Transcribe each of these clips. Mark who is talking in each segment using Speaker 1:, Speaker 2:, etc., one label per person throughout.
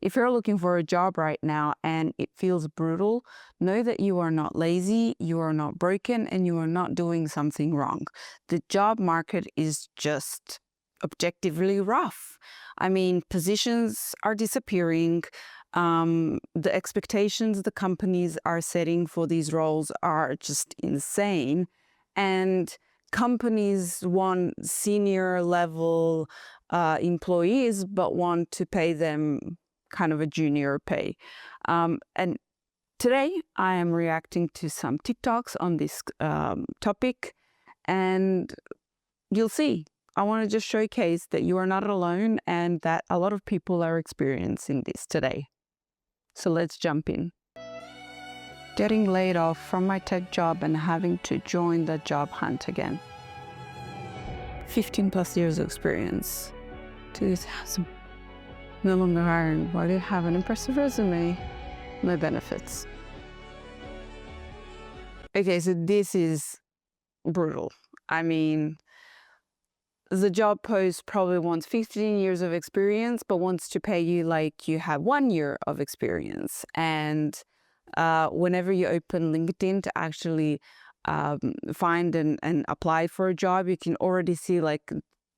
Speaker 1: If you're looking for a job right now and it feels brutal, know that you are not lazy, you are not broken, and you are not doing something wrong. The job market is just objectively rough. I mean, positions are disappearing. The expectations the companies are setting for these roles are just insane. And companies want senior level employees, but want to pay them kind of a junior pay. And today I am reacting to some TikToks on this topic, and you'll see. I want to just showcase that you are not alone and that a lot of people are experiencing this today. So let's jump in. Getting laid off from my tech job and having to join the job hunt again. 15 plus years of experience. 2000. No longer hiring. Why do you have an impressive resume? No benefits. Okay, so this is brutal. I mean, the job post probably wants 15 years of experience, but wants to pay you like you have 1 year of experience. And whenever you open LinkedIn to actually find and apply for a job, you can already see like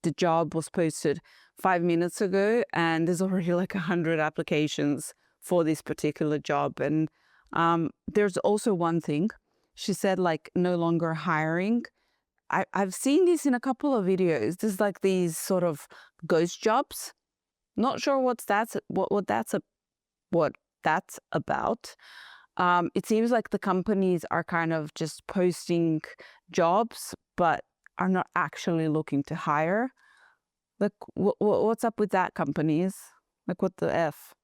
Speaker 1: the job was posted 5 minutes ago and there's already like 100 applications for this particular job. And there's also one thing. She said like no longer hiring. I've seen this in a couple of videos. There's like these sort of ghost jobs. Not sure what that's about. It seems like the companies are kind of just posting jobs, but are not actually looking to hire. Like, what's up with that, companies? Like, what the F?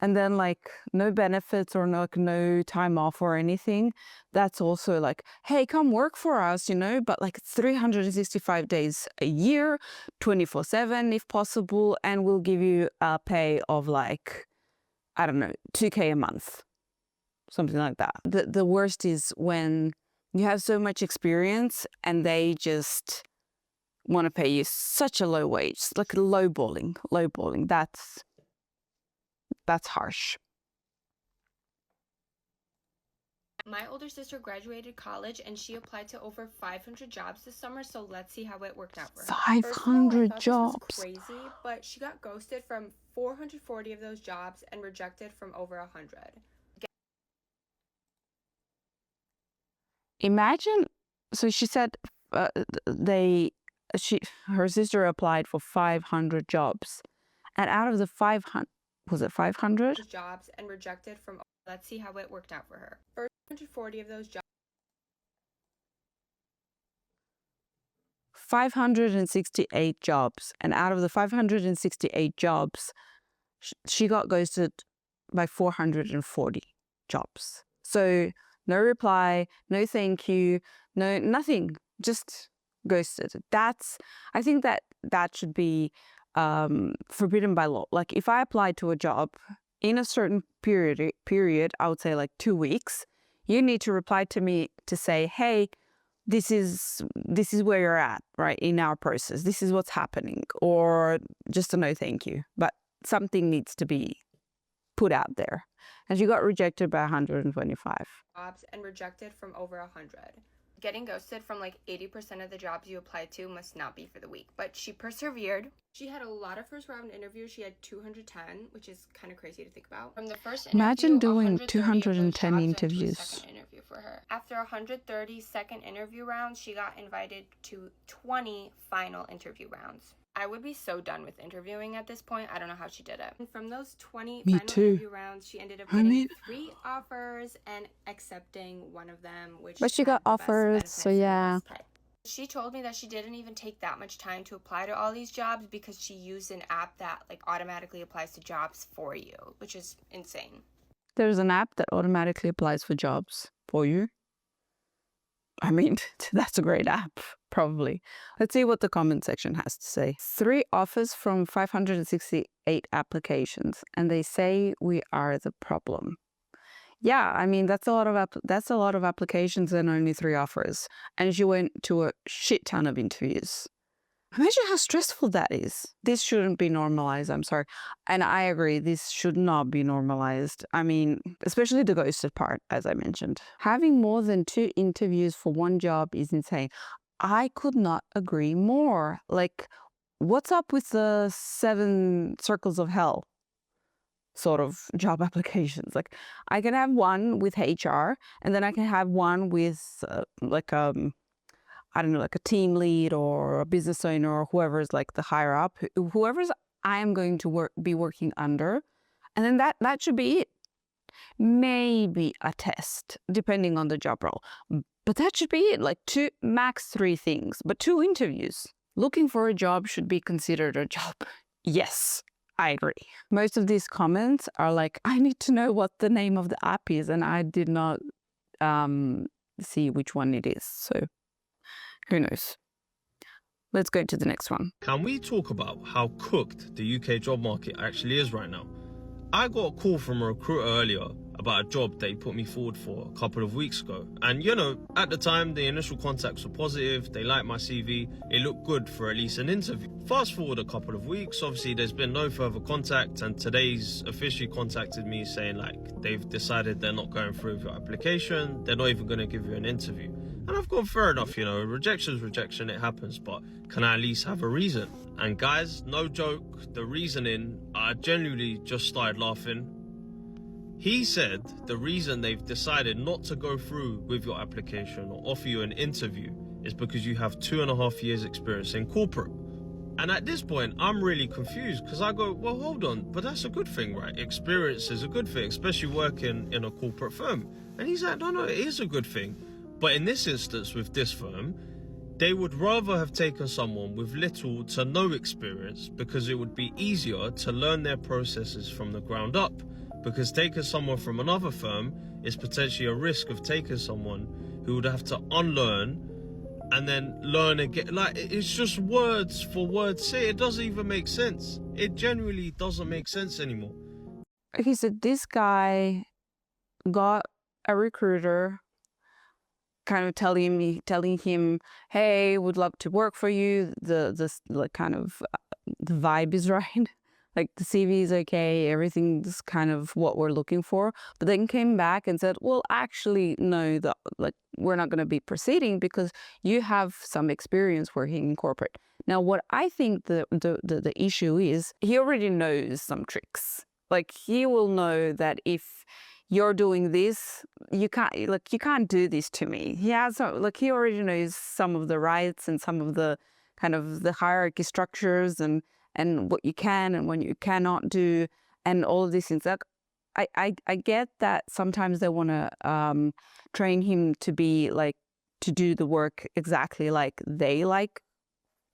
Speaker 1: And then like no benefits or no time off or anything. That's also like, hey, come work for us, but like it's 365 days a year, 24/7 if possible. And we'll give you a pay of like, I don't know, 2K a month, something like that. The worst is when you have so much experience and they just want to pay you such a low wage, like lowballing. That's harsh.
Speaker 2: My older sister graduated college and she applied to over 500 jobs this summer, so let's see how it worked out for her.
Speaker 1: 500 jobs.
Speaker 2: This was crazy, but she got ghosted from 440 of those jobs and rejected from over 100.
Speaker 1: Imagine, so she said her sister applied for 500 jobs, and out of the 500, was it 500?
Speaker 2: Jobs and rejected from, let's see how it worked out for her. 440 of those jobs.
Speaker 1: 568 jobs, and out of the 568 jobs, she got ghosted by 440 jobs. So no reply, no thank you, no nothing, just ghosted. I think that should be forbidden by law. Like if I applied to a job in a certain period, I would say like 2 weeks, you need to reply to me to say, hey, this is where you're at, right, in our process. This is what's happening, or just a no thank you. But something needs to be put out there. And she got rejected by 125.
Speaker 2: Jobs and rejected from over 100. Getting ghosted from like 80% of the jobs you applied to must not be for the weak, but she persevered. She had a lot of first round interviews. She had 210, which is kind of crazy to think about. From the first interview,
Speaker 1: imagine doing 210 interviews.
Speaker 2: Second interview for her. After 130 second interview rounds, she got invited to 20 final interview rounds. I would be so done with interviewing at this point. I don't know how she did it. And from those 20 final interview rounds, she ended up getting 3 offers and accepting one of them,
Speaker 1: but she got offers, so yeah.
Speaker 2: She told me that she didn't even take that much time to apply to all these jobs because she used an app that like automatically applies to jobs for you, which is insane.
Speaker 1: There's an app that automatically applies for jobs for you. I mean, that's a great app, probably. Let's see what the comment section has to say. 3 offers from 568 applications, and they say we are the problem. Yeah, I mean, that's a lot of applications and only 3 offers. And she went to a shit ton of interviews. Imagine how stressful that is. This shouldn't be normalized. I'm sorry. And I agree, this should not be normalized. I mean, especially the ghosted part, as I mentioned. Having more than 2 interviews for one job is insane. I could not agree more. Like, what's up with the 7 circles of hell sort of job applications? Like, I can have one with HR, and then I can have one with I don't know, like a team lead or a business owner or whoever's like the higher up, whoever's I am going to be working under. And then that should be it. Maybe a test, depending on the job role. But that should be it. Like 2, max 3 things, but 2 interviews. Looking for a job should be considered a job. Yes, I agree. Most of these comments are like, I need to know what the name of the app is, and I did not see which one it is. So who knows? Let's go to the next one.
Speaker 3: Can we talk about how cooked the UK job market actually is right now? I got a call from a recruiter earlier about a job they put me forward for a couple of weeks ago. And at the time, the initial contacts were positive, they liked my CV, it looked good for at least an interview. Fast forward a couple of weeks, obviously there's been no further contact, and today's officially contacted me saying like they've decided they're not going through with your application, they're not even going to give you an interview. And I've gone, fair enough, rejection's rejection, it happens, but can I at least have a reason? And guys, no joke, the reasoning, I genuinely just started laughing. He said the reason they've decided not to go through with your application or offer you an interview is because you have 2.5 years experience in corporate. And at this point, I'm really confused because I go, well, hold on, but that's a good thing, right? Experience is a good thing, especially working in a corporate firm. And he's like, no, it is a good thing. But in this instance, with this firm, they would rather have taken someone with little to no experience because it would be easier to learn their processes from the ground up. Because taking someone from another firm is potentially a risk of taking someone who would have to unlearn and then learn again. Like, it's just words for words' sake. It doesn't even make sense. It genuinely doesn't make sense anymore.
Speaker 1: Okay, so this guy got a recruiter kind of telling him, hey, would love to work for you. The vibe is right. Like the CV is okay, everything's kind of what we're looking for. But then came back and said, well, actually, no, we're not going to be proceeding because you have some experience working in corporate. Now, what I think the issue is, he already knows some tricks. Like, he will know that if you're doing this, you can't do this to me. He already knows some of the rights and some of the kind of the hierarchy structures and what you can and what you cannot do and all of these things. Like, I get that sometimes they want to train him to be like, to do the work exactly like they like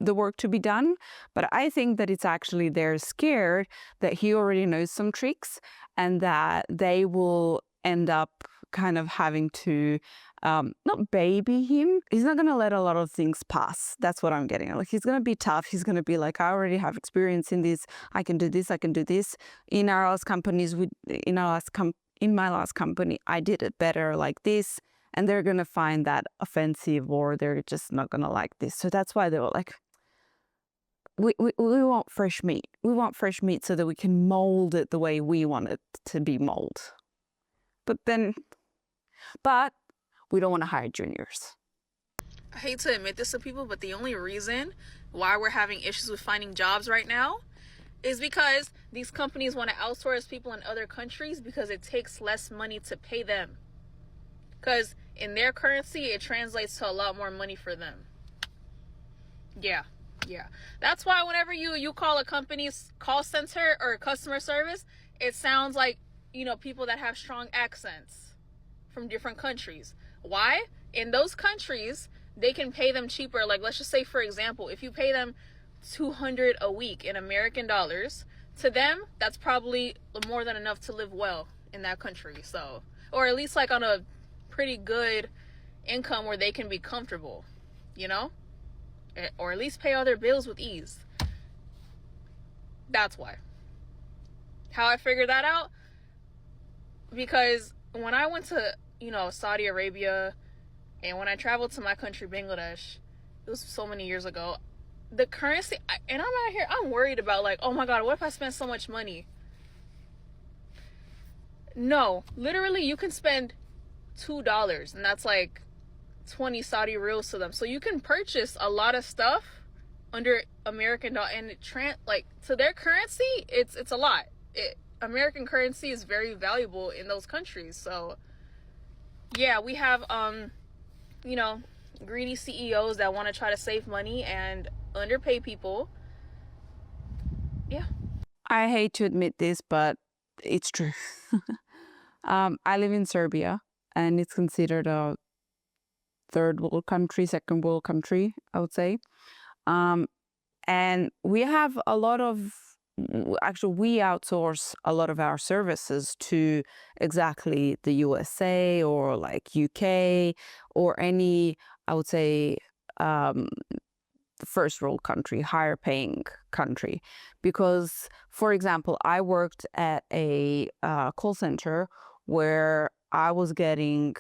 Speaker 1: the work to be done. But I think that it's actually they're scared that he already knows some tricks and that they will end up kind of having to not baby him. He's not going to let a lot of things pass. That's what I'm getting at. Like, he's going to be tough. He's going to be like, I already have experience in this. I can do this. I can do this. In our last companies, in my last company, I did it better like this. And they're going to find that offensive, or they're just not going to like this. So that's why they were like, we want fresh meat. We want fresh meat so that we can mold it the way we want it to be molded. But we don't want to hire juniors.
Speaker 4: I hate to admit this to people, but the only reason why we're having issues with finding jobs right now is because these companies want to outsource people in other countries because it takes less money to pay them. Because in their currency, it translates to a lot more money for them. Yeah. That's why whenever you call a company's call center or customer service, it sounds like, people that have strong accents from different countries. Why? In those countries, they can pay them cheaper. Like, let's just say, for example, if you pay them $200 a week in American dollars, to them, that's probably more than enough to live well in that country. So, or at least like on a pretty good income where they can be comfortable, or at least pay all their bills with ease. That's why. How I figured that out? Because when I went to, Saudi Arabia, and when I traveled to my country, Bangladesh, it was so many years ago, the currency, and I'm out here, I'm worried about like, oh my God, what if I spend so much money? No, literally you can spend $2 and that's like 20 Saudi reals to them. So you can purchase a lot of stuff under American dollar, and like to their currency, it's a lot. American currency is very valuable in those countries. So yeah, we have you know, greedy CEOs that want to try to save money and underpay people. Yeah.
Speaker 1: I hate to admit this, but it's true. I live in Serbia, and it's considered a third world country, second world country, I would say. And we have a lot of, actually, we outsource a lot of our services to exactly the USA or like UK or any, I would say, first world country, higher paying country. Because, for example, I worked at a call center where I was getting,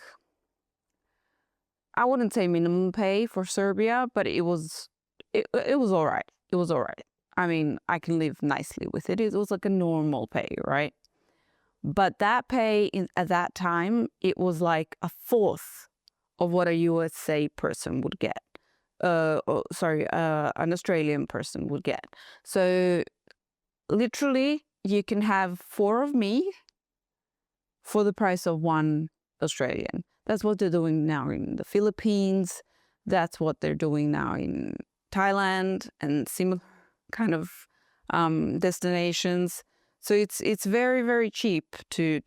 Speaker 1: I wouldn't say minimum pay for Serbia, but it was all right. It was all right. I mean, I can live nicely with it. It was like a normal pay, right? But that pay at that time, it was like a fourth of what a USA person would get. An Australian person would get. So literally, you can have 4 of me for the price of 1 Australian. That's what they're doing now in the Philippines. That's what they're doing now in Thailand and similar kind of destinations. So it's very, very cheap to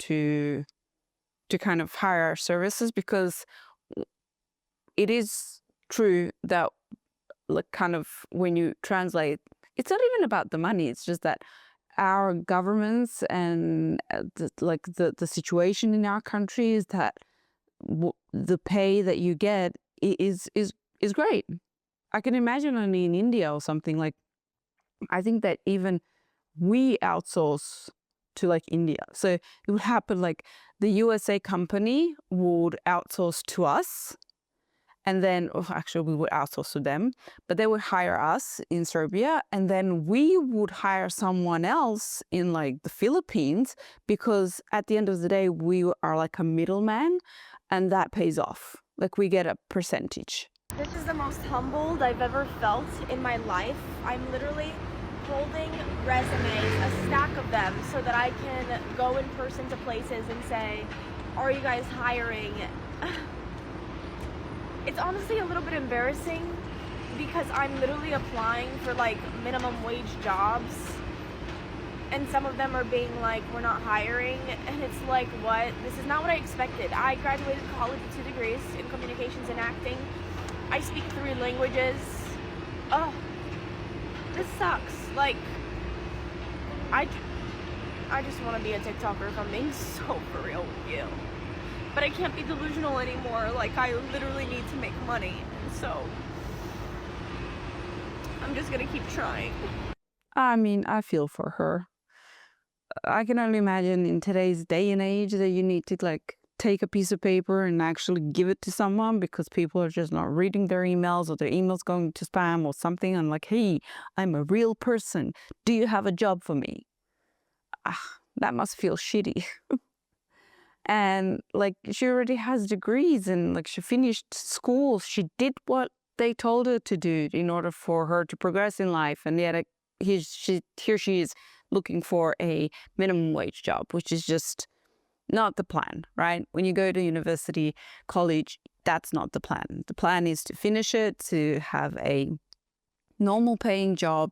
Speaker 1: kind of hire our services, because it is true that, like, kind of when you translate, it's not even about the money. It's just that our governments and the situation in our country is that the pay that you get is great. I can imagine only in India or something, like, I think that even we outsource to like India. So it would happen like the USA company would outsource to us, and then actually we would outsource to them, but they would hire us in Serbia, and then we would hire someone else in like the Philippines, because at the end of the day, we are like a middleman, and that pays off. Like, we get a percentage.
Speaker 5: This is the most humbled I've ever felt in my life. I'm literally holding resumes, a stack of them, so that I can go in person to places and say, are you guys hiring? It's honestly a little bit embarrassing, because I'm literally applying for like minimum wage jobs, and some of them are being like, we're not hiring, and it's like, what? This is not what I expected. I graduated college with 2 degrees in communications and acting. I speak 3 languages. Oh, this sucks. Like, I just want to be a TikToker, if I'm being so for real with you. But I can't be delusional anymore. Like, I literally need to make money. And so I'm just gonna keep trying.
Speaker 1: I mean, I feel for her. I can only imagine in today's day and age that you need to like take a piece of paper and actually give it to someone, because people are just not reading their emails, or their emails going to spam or something. And like, hey, I'm a real person. Do you have a job for me? That must feel shitty. And like, she already has degrees, and like, she finished school. She did what they told her to do in order for her to progress in life. And yet here she is looking for a minimum wage job, which is just not the plan, right? When you go to university, college, that's not the plan. The plan is to finish it, to have a normal paying job,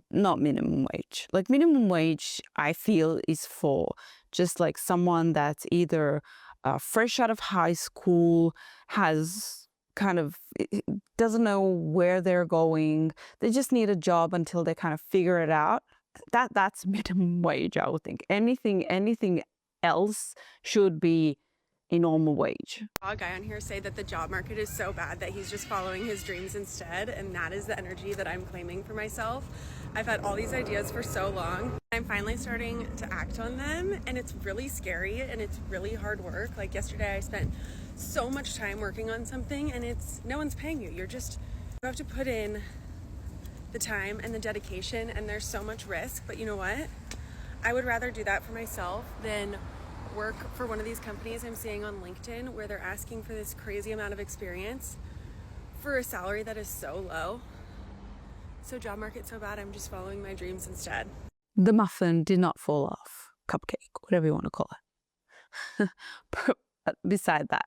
Speaker 1: not minimum wage. Like, minimum wage, I feel, is for just like someone that's either fresh out of high school, has kind of doesn't know where they're going. They just need a job until they kind of figure it out. That's minimum wage, I would think. Anything else should be a normal wage.
Speaker 6: A guy on here say that the job market is so bad that he's just following his dreams instead, and that is the energy that I'm claiming for myself. I've had all these ideas for so long. I'm finally starting to act on them, and it's really scary and it's really hard work. Like yesterday I spent so much time working on something, and no one's paying you. You have to put in the time and the dedication, and there's so much risk. But you know what? I would rather do that for myself than work for one of these companies I'm seeing on LinkedIn where they're asking for this crazy amount of experience for a salary that is so low. So job market so bad, I'm just following my dreams instead.
Speaker 1: The muffin did not fall off. Cupcake, whatever you want to call it. But beside that,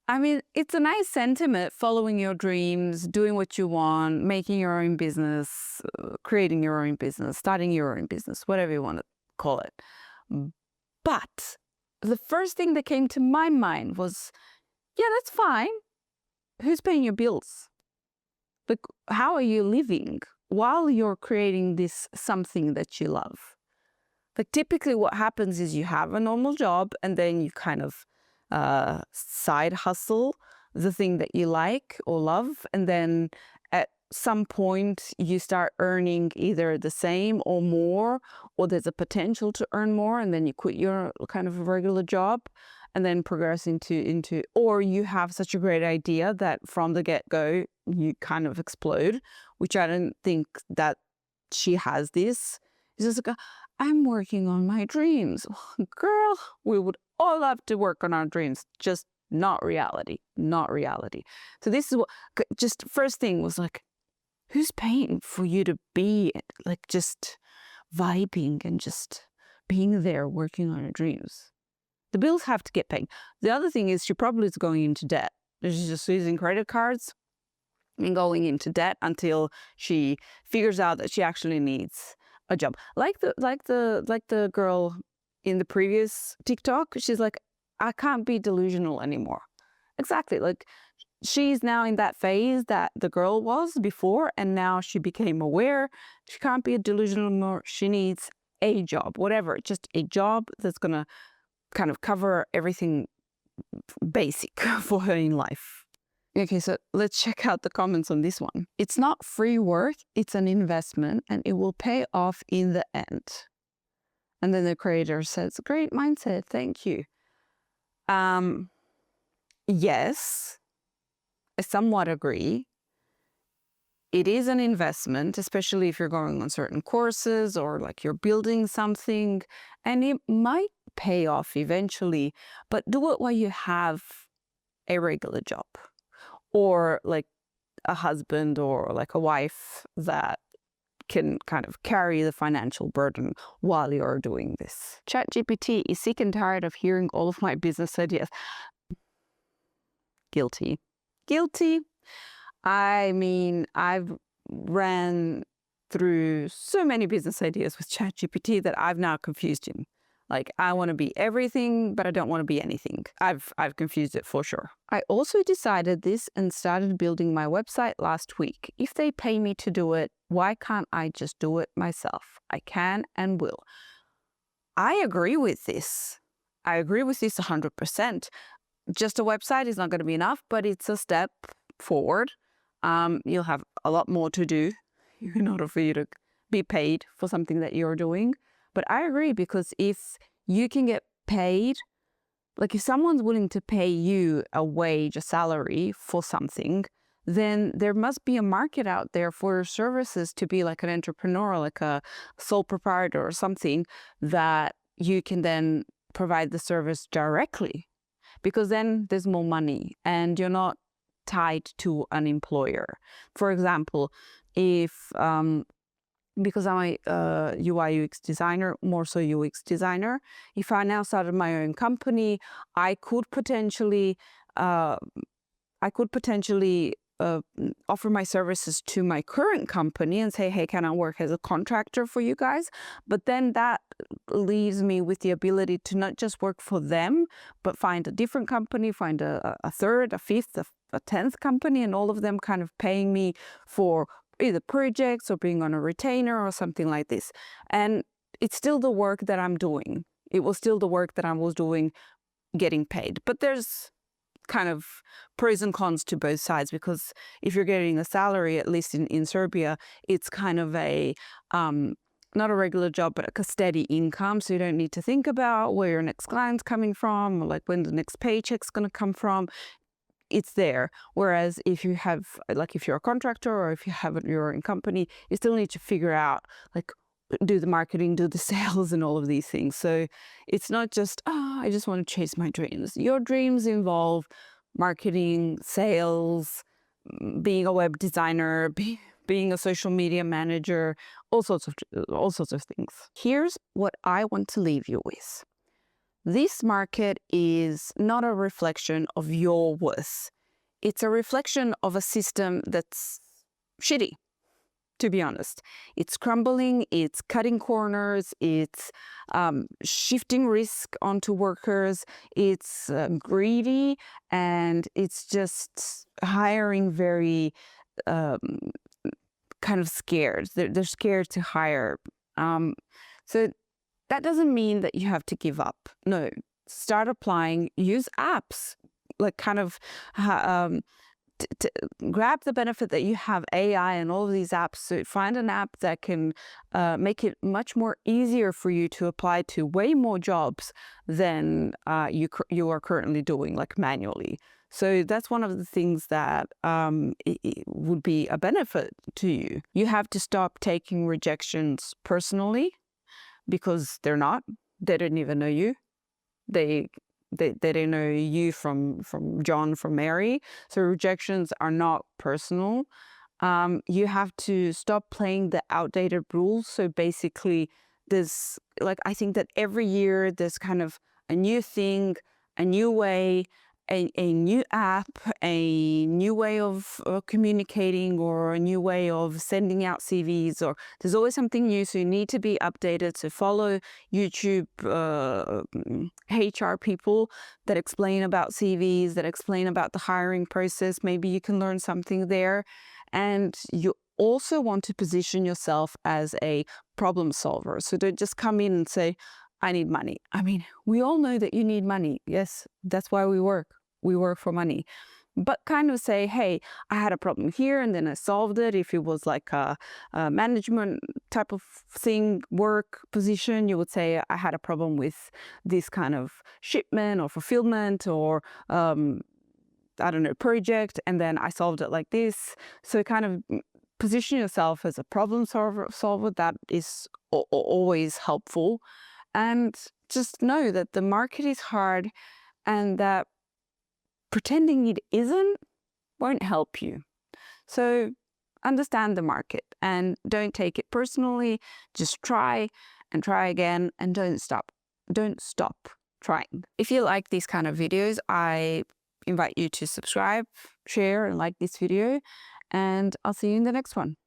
Speaker 1: I mean, it's a nice sentiment, following your dreams, doing what you want, making your own business, creating your own business, starting your own business, whatever you want to call it. But the first thing that came to my mind was, yeah, that's fine. Who's paying your bills? Like, how are you living while you're creating this something that you love? Like, typically what happens is you have a normal job and then you kind of side hustle the thing that you like or love. And then at some point you start earning either the same or more, or there's a potential to earn more. And then you quit your kind of regular job and then progress into, or you have such a great idea that from the get-go you kind of explode, which I don't think that she has this. It's just like, I'm working on my dreams. Girl, we would all love to work on our dreams, just not reality, not reality. So this is what, just first thing was like, who's paying for you to be like just vibing and just being there working on your dreams? The bills have to get paid. The other thing is she probably is going into debt. She's just using credit cards and going into debt until she figures out that she actually needs a job. Like the girl in the previous TikTok, she's like, I can't be delusional anymore. Exactly. Like, she's now in that phase that the girl was before, and now she became aware she can't be delusional anymore. She needs a job, whatever, just a job that's gonna kind of cover everything basic for her in life. Okay, so let's check out the comments on this one. It's not free work, it's an investment, and it will pay off in the end. And then the creator says, great mindset, thank you. Yes, I somewhat agree. It is an investment, especially if you're going on certain courses or like you're building something, and it might pay off eventually, but do it while you have a regular job or like a husband or like a wife that can kind of carry the financial burden while you're doing this. ChatGPT is sick and tired of hearing all of my business ideas. Guilty. Guilty. I mean, I've ran through so many business ideas with ChatGPT that I've now confused him. Like, I want to be everything, but I don't want to be anything. I've confused it for sure. I also decided this and started building my website last week. If they pay me to do it, why can't I just do it myself? I can and will. I agree with this. I agree with this 100%. Just a website is not going to be enough, but it's a step forward. You'll have a lot more to do in order for you to be paid for something that you're doing. But I agree, because if you can get paid, like if someone's willing to pay you a wage, a salary for something, then there must be a market out there for your services to be like an entrepreneur, like a sole proprietor or something, that you can then provide the service directly, because then there's more money and you're not tied to an employer. For example, if because I'm a UI UX designer, more so UX designer, if I now started my own company, I could potentially offer my services to my current company and say, hey, can I work as a contractor for you guys? But then that leaves me with the ability to not just work for them, but find a different company, find a third, a fifth, a 10th company, and all of them kind of paying me for either projects or being on a retainer or something like this. And it's still the work that I'm doing. It was still the work that I was doing getting paid. But there's kind of pros and cons to both sides, because if you're getting a salary, at least in Serbia, it's kind of a not a regular job, but a steady income. So you don't need to think about where your next client's coming from, or like when the next paycheck's going to come from. it's there. Whereas if you have, like, if you're a contractor or if you have your own company, you still need to figure out, like, do the marketing, do the sales, and all of these things. So it's not just, I just want to chase my dreams. Your dreams involve marketing, sales, being a web designer, being a social media manager, all sorts of things. Here's what I want to leave you with. This market is not a reflection of your worth. It's a reflection of a system that's shitty, to be honest. It's crumbling, it's cutting corners, it's shifting risk onto workers, it's greedy, and it's just hiring very kind of scared. They're scared to hire. So that doesn't mean that you have to give up. No, start applying, use apps, like kind of to grab the benefit that you have AI and all of these apps. So find an app that can make it much more easier for you to apply to way more jobs than you are currently doing, like manually. So that's one of the things that it would be a benefit to you. You have to stop taking rejections personally, because they're not. They don't even know you. They don't know you from John, from Mary. So rejections are not personal. You have to stop playing the outdated rules. So basically, there's, like, I think that every year there's kind of a new thing, a new way, a new app, a new way of communicating, or a new way of sending out CVs, or there's always something new. So you need to be updated. So follow YouTube HR people that explain about CVs, that explain about the hiring process. Maybe you can learn something there. And you also want to position yourself as a problem solver. So don't just come in and say, I need money. I mean, we all know that you need money. Yes, that's why we work. We work for money. But kind of say, hey, I had a problem here and then I solved it. If it was like a management type of thing, work position, you would say, I had a problem with this kind of shipment or fulfillment or I don't know, project, and then I solved it like this. So kind of position yourself as a problem solver. That is always helpful. And just know that the market is hard, and that pretending it isn't won't help you. So understand the market and don't take it personally. Just try and try again, and don't stop. Don't stop trying. If you like these kind of videos, I invite you to subscribe, share, and like this video, and I'll see you in the next one.